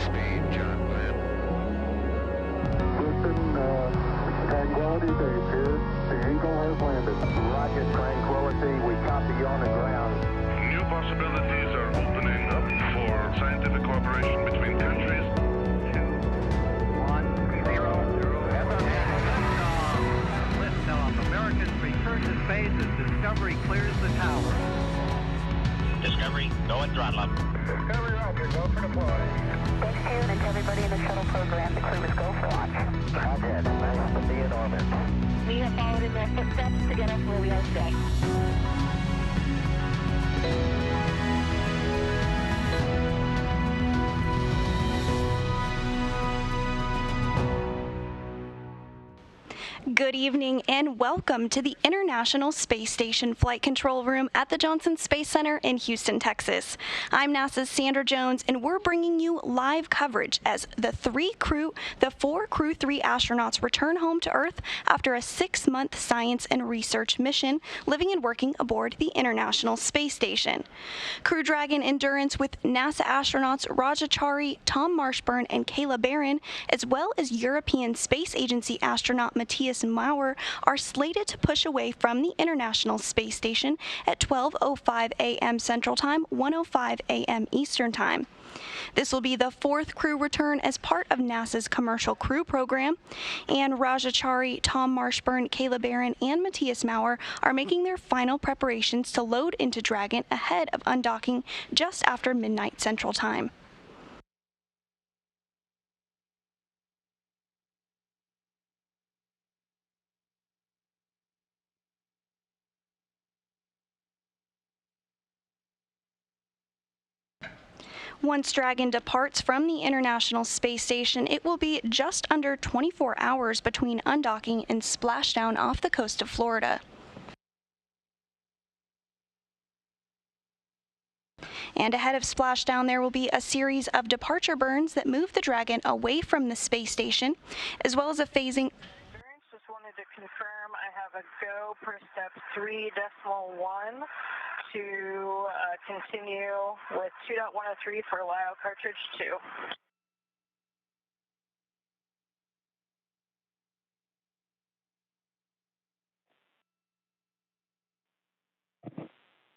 speed, John Glenn. Houston, Tranquility Base here. The Eagle has landed. Rocket Tranquility, we copy you on the ground. New possibilities are opening up for scientific cooperation between countries. 2, 1, 0, 0. Liftoff. Americans return to space as Discovery clears the tower. Discovery, go and throttle up. Discovery Roger, go for deploy. Thanks, Karen, and to everybody in the shuttle program. The crew is go for launch. Roger, nice to be in orbit. We have followed in their footsteps to get us where we are today. Good evening and welcome to the International Space Station Flight Control Room at the Johnson Space Center in Houston, Texas. I'm NASA's Sandra Jones, and we're bringing you live coverage as the four Crew 3 astronauts return home to Earth after a 6-month science and research mission, living and working aboard the International Space Station. Crew Dragon Endurance with NASA astronauts Rajachari, Tom Marshburn, and Kayla Barron, as well as European Space Agency astronaut Matthias Maurer, are slated to push away from the International Space Station at 12:05 a.m. Central Time, 1:05 a.m. Eastern Time. This will be the fourth crew return as part of NASA's Commercial Crew Program, and Rajachari, Tom Marshburn, Kayla Barron, and Matthias Maurer are making their final preparations to load into Dragon ahead of undocking just after midnight Central Time. Once Dragon departs from the International Space Station, it will be just under 24 hours between undocking and splashdown off the coast of Florida. And ahead of splashdown, there will be a series of departure burns that move the Dragon away from the space station, as well as a phasing. Just wanted to confirm I have a go per step 3.1 to continue with 2.103 for LIO cartridge 2.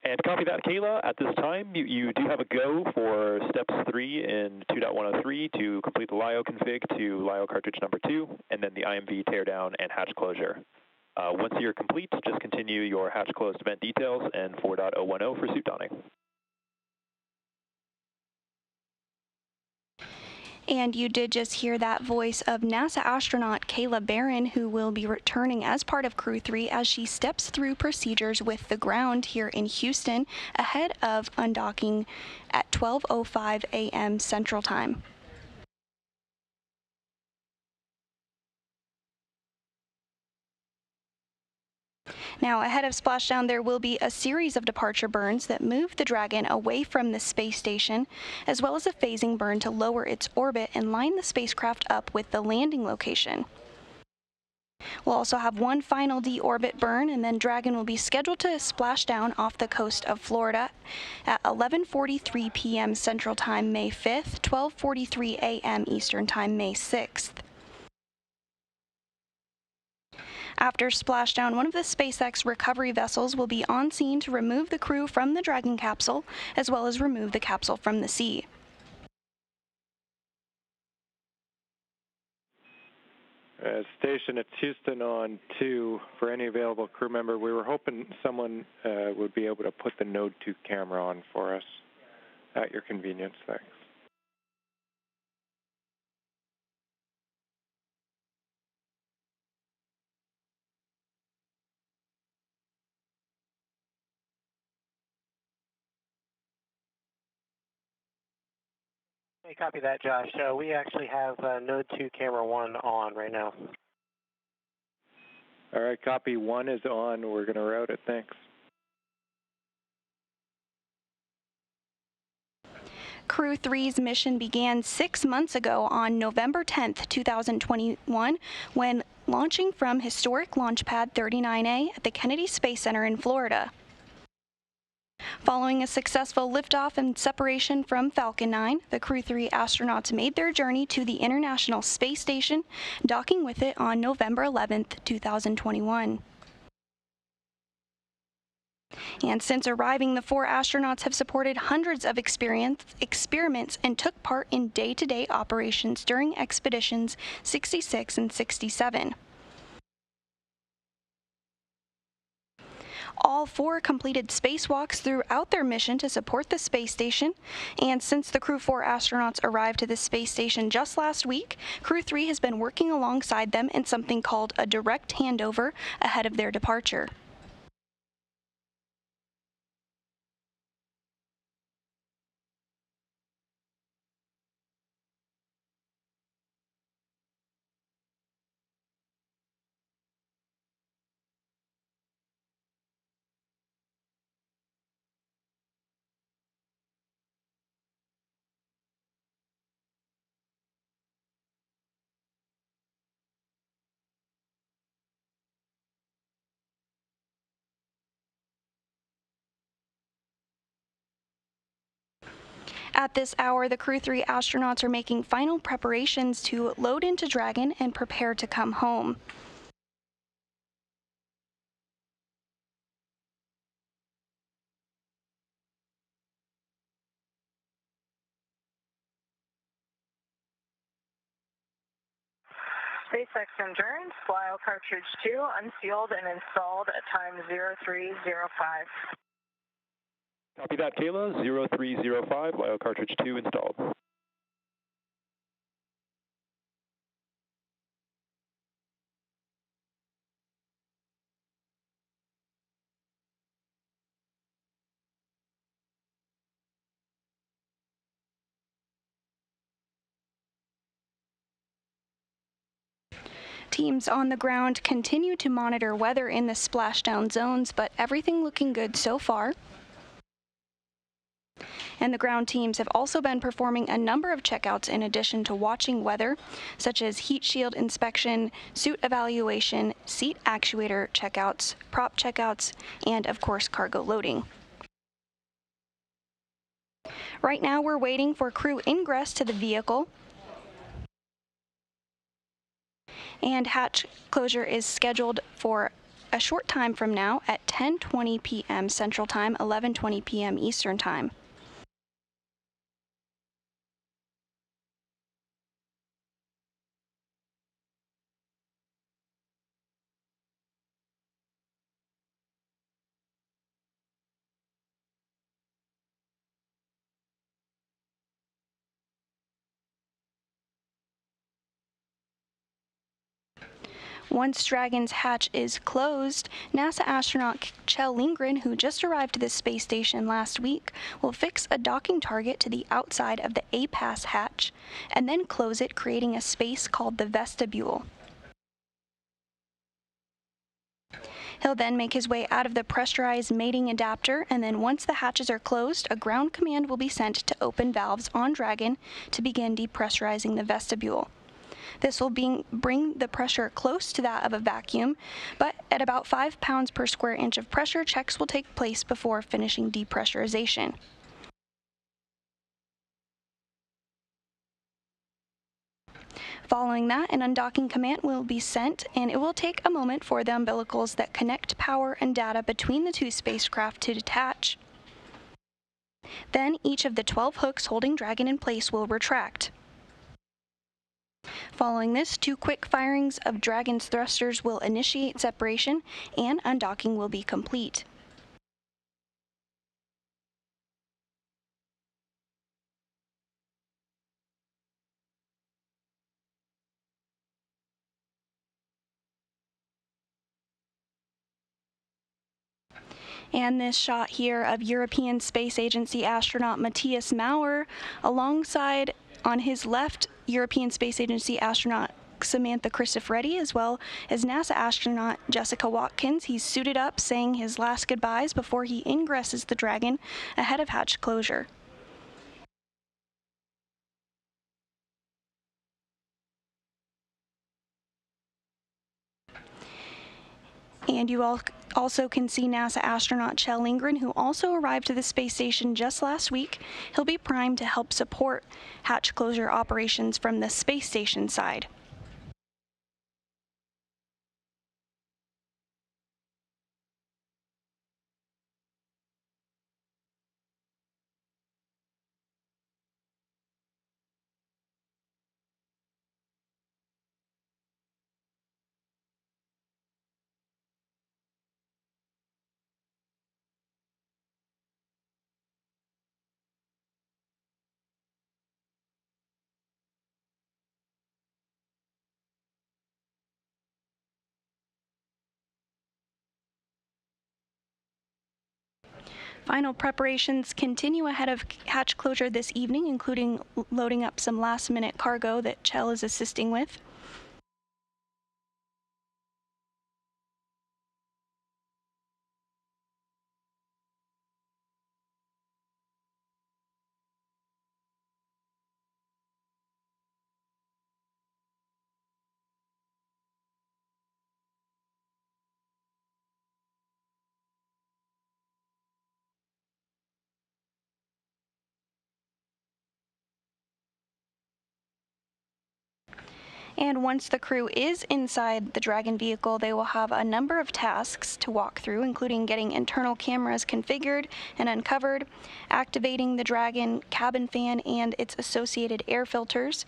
And copy that, Kayla. At this time, you do have a go for steps 3 in 2.103 to complete the LIO config to LIO cartridge number 2, and then the IMV teardown and hatch closure. Once you're complete, just continue your hatch closed event details and 4.010 for suit donning. And you did just hear that voice of NASA astronaut Kayla Barron, who will be returning as part of Crew 3 as she steps through procedures with the ground here in Houston ahead of undocking at 12:05 a.m. Central Time. Now, ahead of splashdown, there will be a series of departure burns that move the Dragon away from the space station, as well as a phasing burn to lower its orbit and line the spacecraft up with the landing location. We'll also have one final deorbit burn, and then Dragon will be scheduled to splash down off the coast of Florida at 11:43 p.m. Central Time, May 5th, 12:43 a.m. Eastern Time, May 6th. After splashdown, one of the SpaceX recovery vessels will be on scene to remove the crew from the Dragon capsule, as well as remove the capsule from the sea. Station at Houston on 2 for any available crew member. We were hoping someone would be able to put the Node 2 camera on for us at your convenience. Thanks. Hey, copy that, Josh. We actually have Node 2 camera 1 on right now. All right, copy 1 is on. We're going to route it. Thanks. Crew 3's mission began 6 months ago on November 10th, 2021, when launching from historic Launch Pad 39A at the Kennedy Space Center in Florida. Following a successful liftoff and separation from Falcon 9, the Crew 3 astronauts made their journey to the International Space Station, docking with it on November 11, 2021. And since arriving, the 4 astronauts have supported hundreds of experiments and took part in day-to-day operations during expeditions 66 and 67. All 4 completed spacewalks throughout their mission to support the space station, and since the Crew 4 astronauts arrived to the space station just last week, Crew 3 has been working alongside them in something called a direct handover ahead of their departure. At this hour, the Crew 3 astronauts are making final preparations to load into Dragon and prepare to come home. SpaceX Endurance, Lyo cartridge 2, unsealed and installed at time 0305. Copy that, Kayla. 0305, Lyo cartridge 2 installed. Teams on the ground continue to monitor weather in the splashdown zones, but everything looking good so far. And the ground teams have also been performing a number of checkouts in addition to watching weather, such as heat shield inspection, suit evaluation, seat actuator checkouts, prop checkouts, and of course cargo loading. Right now we're waiting for crew ingress to the vehicle, and hatch closure is scheduled for a short time from now at 10:20 p.m. Central Time, 11:20 p.m. Eastern Time. Once Dragon's hatch is closed, NASA astronaut Kjell Lindgren, who just arrived to the space station last week, will fix a docking target to the outside of the A-Pass hatch and then close it, creating a space called the vestibule. He'll then make his way out of the pressurized mating adapter, and then once the hatches are closed, a ground command will be sent to open valves on Dragon to begin depressurizing the vestibule. This will bring the pressure close to that of a vacuum, but at about 5 pounds per square inch of pressure, checks will take place before finishing depressurization. Following that, an undocking command will be sent, and it will take a moment for the umbilicals that connect power and data between the 2 spacecraft to detach. Then each of the 12 hooks holding Dragon in place will retract. Following this, 2 quick firings of Dragon's thrusters will initiate separation, and undocking will be complete. And this shot here of European Space Agency astronaut Matthias Maurer alongside, on his left, European Space Agency astronaut Samantha Cristoforetti, as well as NASA astronaut Jessica Watkins. He's suited up, saying his last goodbyes before he ingresses the Dragon ahead of hatch closure. And you all also can see NASA astronaut Kjell Lindgren, who also arrived to the space station just last week. He'll be primed to help support hatch closure operations from the space station side. Final preparations continue ahead of hatch closure this evening, including loading up some last-minute cargo that Kjell is assisting with. And once the crew is inside the Dragon vehicle, they will have a number of tasks to walk through, including getting internal cameras configured and uncovered, activating the Dragon cabin fan and its associated air filters,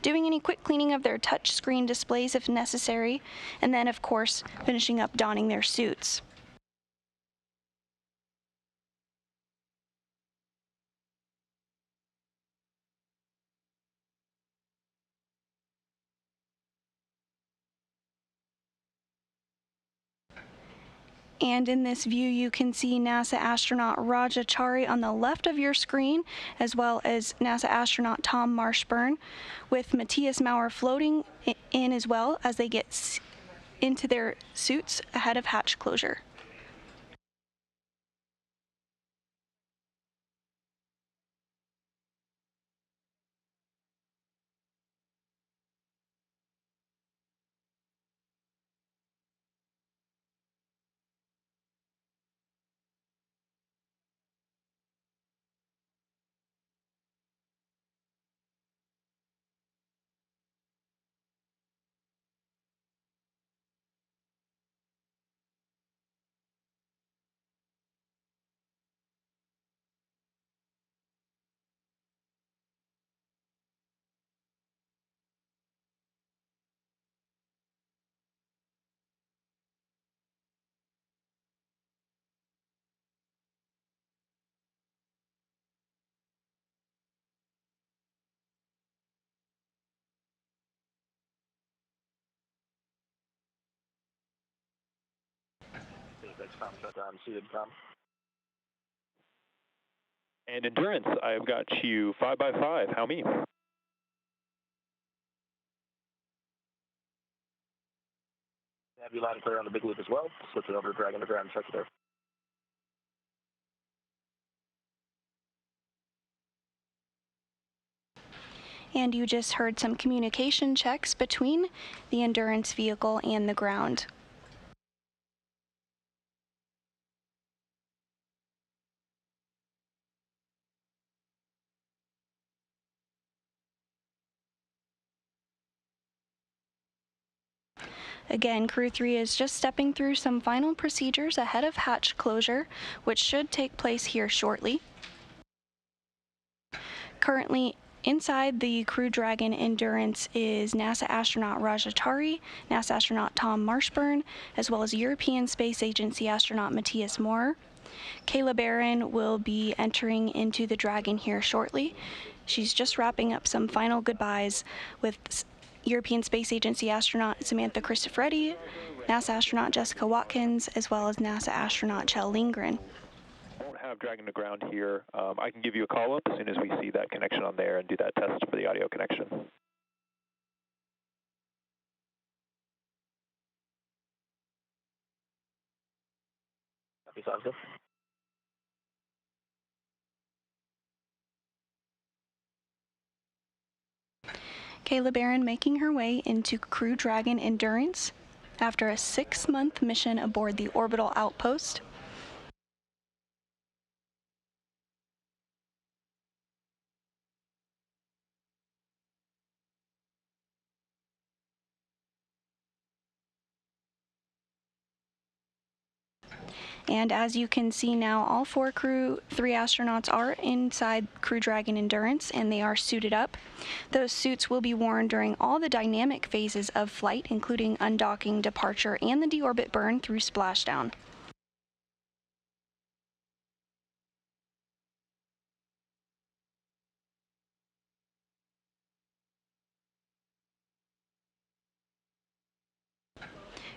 doing any quick cleaning of their touchscreen displays if necessary, and then, of course, finishing up donning their suits. And in this view, you can see NASA astronaut Rajachari on the left of your screen, as well as NASA astronaut Tom Marshburn, with Matthias Maurer floating in as well as they get into their suits ahead of hatch closure. And endurance, I've got you 5x5. How me? Have you line clear on the big loop as well. Switch it over to Dragon to ground check there. And you just heard some communication checks between the Endurance vehicle and the ground. Again, Crew 3 is just stepping through some final procedures ahead of hatch closure, which should take place here shortly. Currently, inside the Crew Dragon Endurance is NASA astronaut Rajachari, NASA astronaut Tom Marshburn, as well as European Space Agency astronaut Matthias Maurer. Kayla Barron will be entering into the Dragon here shortly. She's just wrapping up some final goodbyes with European Space Agency astronaut Samantha Cristoforetti, NASA astronaut Jessica Watkins, as well as NASA astronaut Kjell Lindgren. I won't have Dragon to ground here. I can give you a call up as soon as we see that connection on there and do that test for the audio connection. Copy, sounds good. Kayla Barron making her way into Crew Dragon Endurance after a 6-month mission aboard the orbital outpost. And as you can see now, all 4 Crew 3 astronauts are inside Crew Dragon Endurance, and they are suited up. Those suits will be worn during all the dynamic phases of flight, including undocking, departure, and the deorbit burn through splashdown.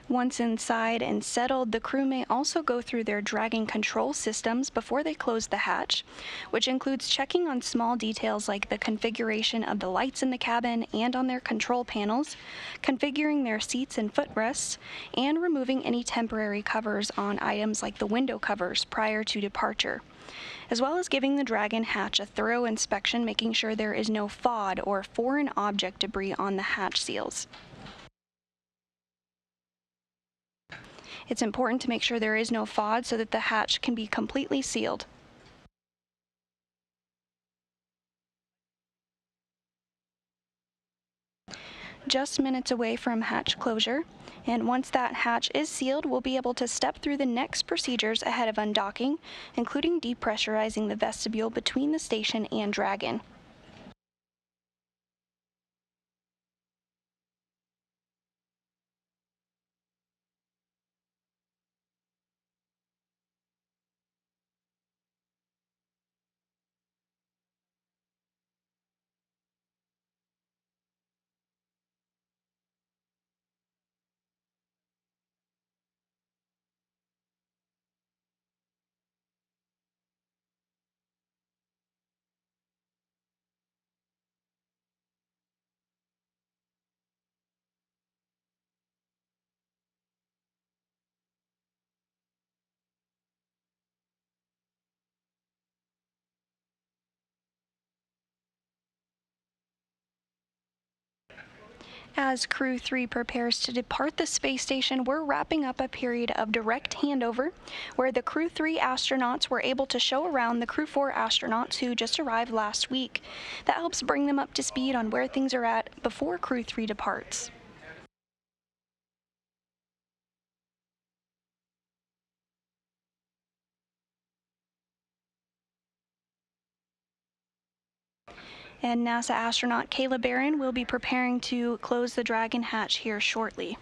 Once inside and settled, the crew may also go through their Dragon control systems before they close the hatch, which includes checking on small details like the configuration of the lights in the cabin and on their control panels, configuring their seats and footrests, and removing any temporary covers on items like the window covers prior to departure, as well as giving the Dragon hatch a thorough inspection, making sure there is no FOD or foreign object debris on the hatch seals. It's important to make sure there is no FOD so that the hatch can be completely sealed. Just minutes away from hatch closure, and once that hatch is sealed, we'll be able to step through the next procedures ahead of undocking, including depressurizing the vestibule between the station and Dragon. As Crew 3 prepares to depart the space station, we're wrapping up a period of direct handover where the Crew 3 astronauts were able to show around the Crew 4 astronauts who just arrived last week. That helps bring them up to speed on where things are at before Crew 3 departs. And NASA astronaut Kayla Barron will be preparing to close the Dragon hatch here shortly.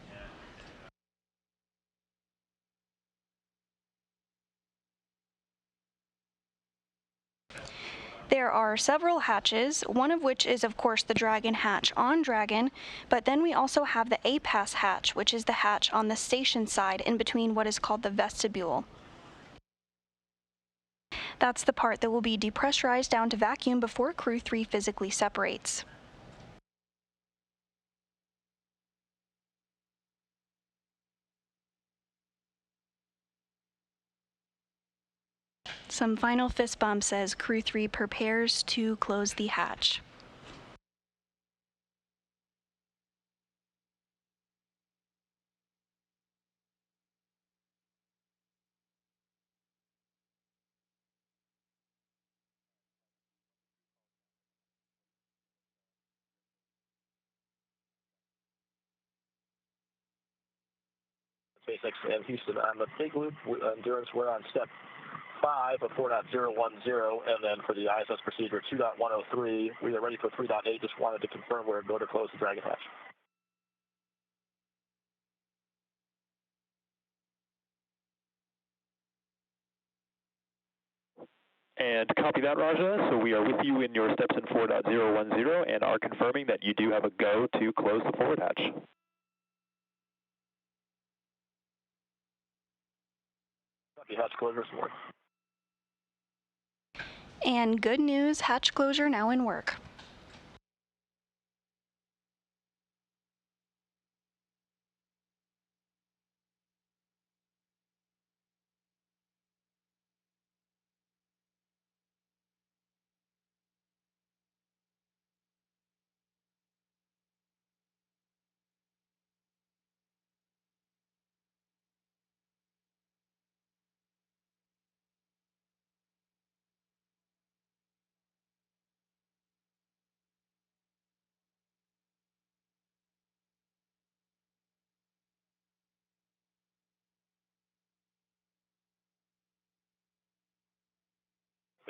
There are several hatches, one of which is of course the Dragon hatch on Dragon, but then we also have the APAS hatch, which is the hatch on the station side in between what is called the vestibule. That's the part that will be depressurized down to vacuum before Crew 3 physically separates. Some final fist bumps as Crew 3 prepares to close the hatch. SpaceX and Houston on the big loop endurance. We're on step 5 of 4.010, and then for the ISS procedure 2.103, we are ready for 3.8. Just wanted to confirm we're going to close the Dragon hatch. And copy that, Raja. So we are with you in your steps in 4.010 and are confirming that you do have a go to close the forward hatch. Copy hatch closure some more. And good news, hatch closure now in work.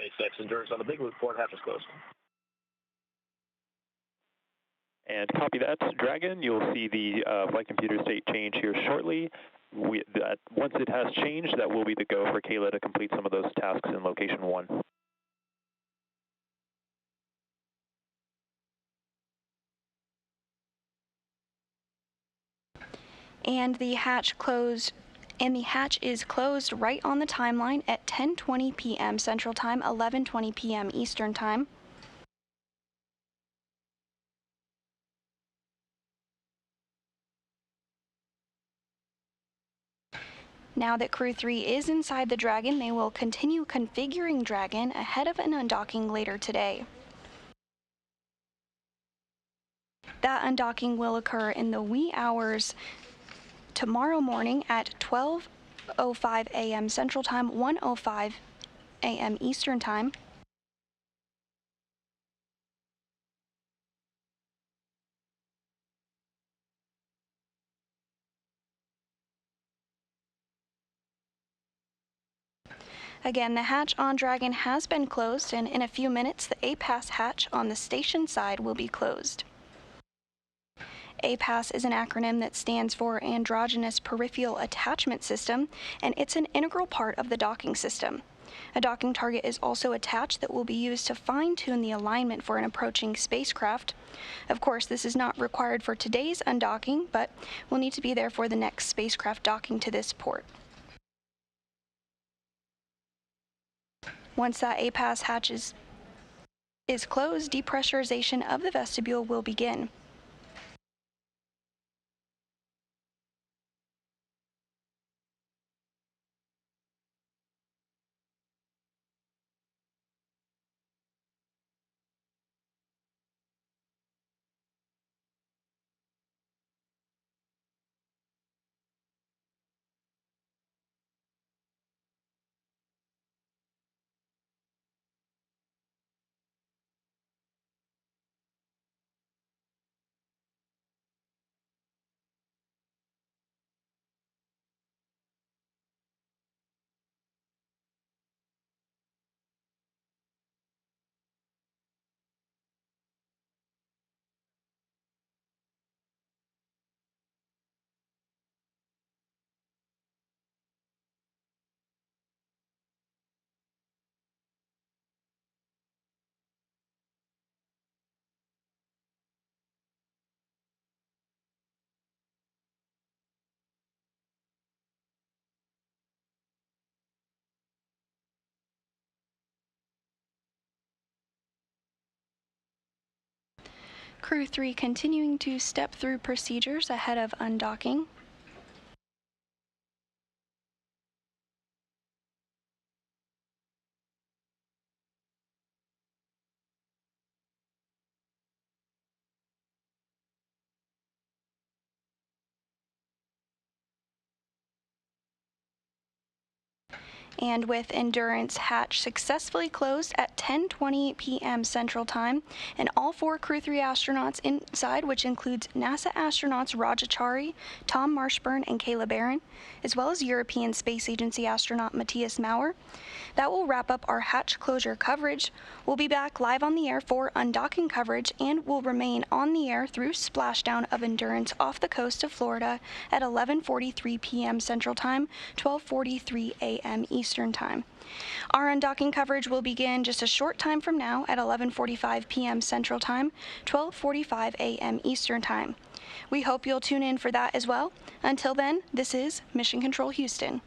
SpaceX Endurance on the Big Loop, port hatch is closed. And copy that, Dragon. You'll see the flight computer state change here shortly. Once it has changed, that will be the go for Kayla to complete some of those tasks in location 1. And the hatch is closed right on the timeline at 10:20 p.m. Central Time, 11:20 p.m. Eastern Time. Now that Crew 3 is inside the Dragon, they will continue configuring Dragon ahead of an undocking later today. That undocking will occur in the wee hours tomorrow morning at 12:05 a.m. Central Time, 1:05 a.m. Eastern Time. Again, the hatch on Dragon has been closed, and in a few minutes, the APAS hatch on the station side will be closed. APAS is an acronym that stands for Androgynous Peripheral Attachment System, and it's an integral part of the docking system. A docking target is also attached that will be used to fine-tune the alignment for an approaching spacecraft. Of course, this is not required for today's undocking, but will need to be there for the next spacecraft docking to this port. Once that APAS hatch is closed, depressurization of the vestibule will begin. Crew 3 continuing to step through procedures ahead of undocking. And with Endurance hatch successfully closed at 10:20 p.m. Central Time, and all 4 Crew 3 astronauts inside, which includes NASA astronauts Raj Achari, Tom Marshburn, and Kayla Barron, as well as European Space Agency astronaut Matthias Maurer. That will wrap up our hatch closure coverage. We'll be back live on the air for undocking coverage, and will remain on the air through splashdown of Endurance off the coast of Florida at 11:43 p.m. Central Time, 12:43 a.m. Eastern Time. Our undocking coverage will begin just a short time from now at 11:45 p.m. Central Time, 12:45 a.m. Eastern Time. We hope you'll tune in for that as well. Until then, this is Mission Control Houston.